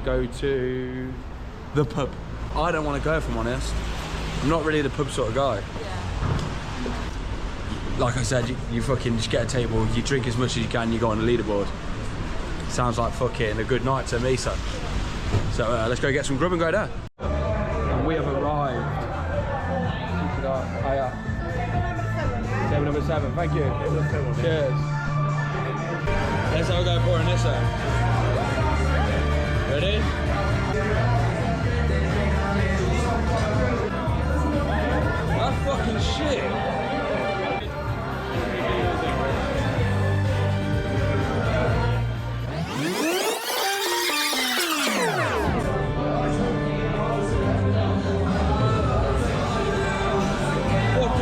go to the pub. I don't want to go if I'm honest. I'm not really the pub sort of guy. Yeah. Like I said, you fucking just get a table, you drink as much as you can, you go on a leaderboard. Sounds like fucking a good night to me, son. So let's go get some grub and go there. And we have arrived. Keep it up. Hiya. Table number 7, thank you. Cheers. Let's have a go pouring this out. Ready? That's fucking shit.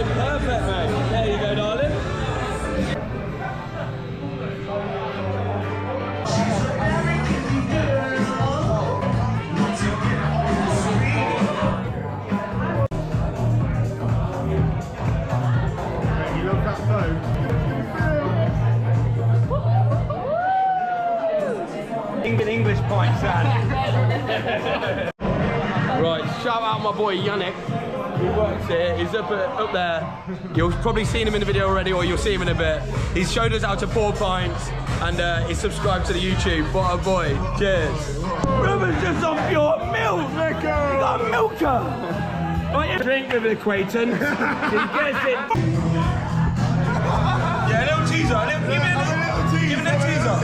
Perfect, mate. There you go, darling. You love that phone? English point, son. Right, shout out my boy Yannick. He works here, he's up there. You've probably seen him in the video already, or you'll see him in a bit. He's showed us how to pour pints, and he's subscribed to the YouTube. What a boy. Cheers. Brother's just off your milk. You got a milker. Right, drink with an acquaintance. He gets it. Yeah, a little teaser. Give me a little teaser.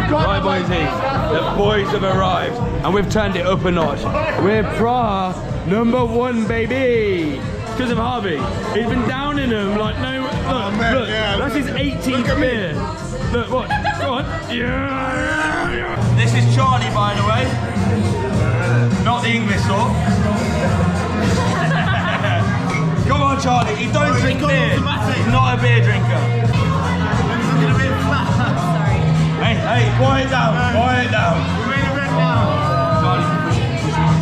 Right, boysies, the boys have arrived, and we've turned it up a notch. We're Prague #1, baby. Because of Harvey, he's been downing them like no. Look, that's his 18th beer. Look, what? Go on. Yeah. This is Charlie, by the way. Not the English sort. Come on, Charlie. He don't drink beer. He's not a beer drinker. Hey, quiet it down, quiet it down. We're in a red now. Charlie, push it.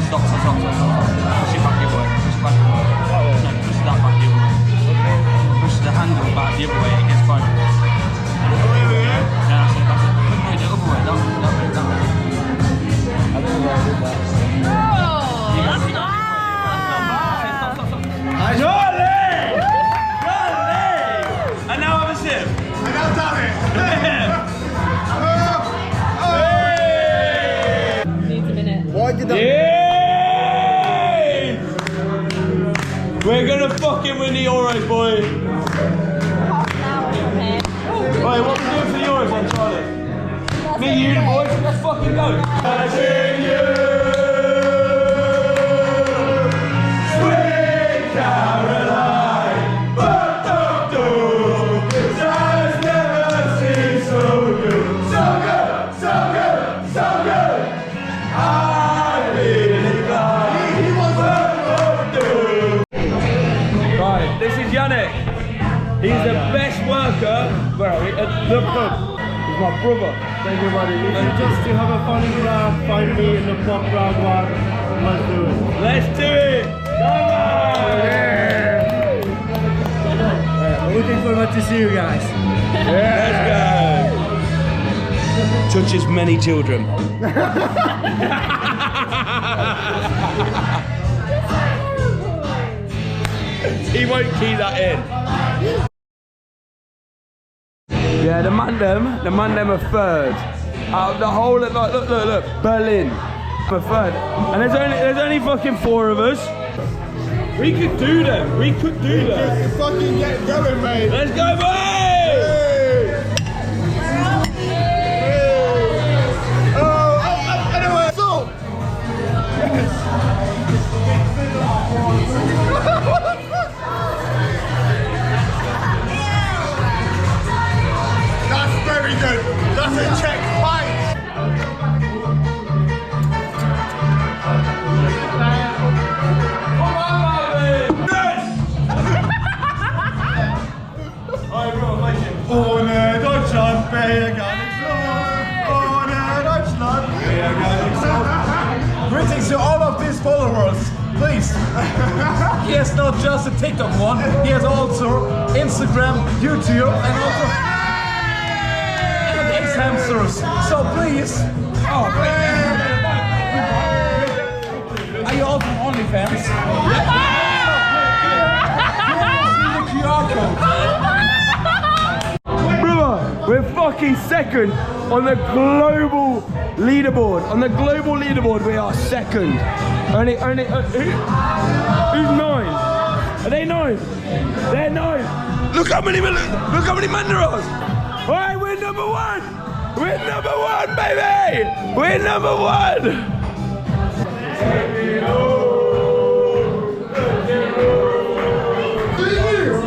Stop. Push it back the other way. Push it back. No, push that back the other way. Push the handle back the other way, it gets fine. Yeah, that's it. No, the other way, that way. Oh, that's nice. Charlie! And now have a sip. I got done it. Needs a minute. Why did that? Yeah! We're gonna fucking win the Euros, boy. Half an hour from here. Right, what we doing for the Euros then, Charlie? Me, you, the boys, let's fucking go. Sweet Caroline, I've never seen so good. So good. I really Right, this is Yannick. He's the best worker, where are we? At the pub. He's my brother. Thank you, buddy. Just to have a funny laugh, find me in the pop round one. Let's do it. Let's do it! Come on! Yeah. Looking forward to see you guys. Let's go! Touches many children. He won't keep that in. Yeah, the Mandem are third. Out of the whole of, like, look, Berlin. For third. And there's only fucking 4 of us. We could do them. Just fucking get going, mate. Let's go, boys! Anyway, so. That's very good. That's a check fight. Ohne Deutschland wäre gar nicht so. Ohne Deutschland wäre gar nicht so. Greetings to all of these followers. Please. He has not just a TikTok one, he has also Instagram, YouTube, and also and X hamsters. So please. Oh, fucking second on the global leaderboard. On the global leaderboard, we are second. Only, who's 9? Are they 9? They're 9. Look how many men there are. All right, we're number 1. We're number 1, baby. We're number 1.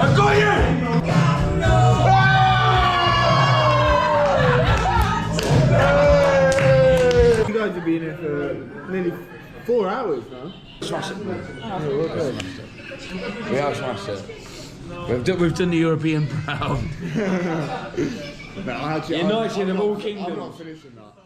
I got you. You guys have been here for nearly 4 hours now. Smash it. We have smashed it. We've done the European proud. No, actually, United of all kingdoms. I'm not finishing that.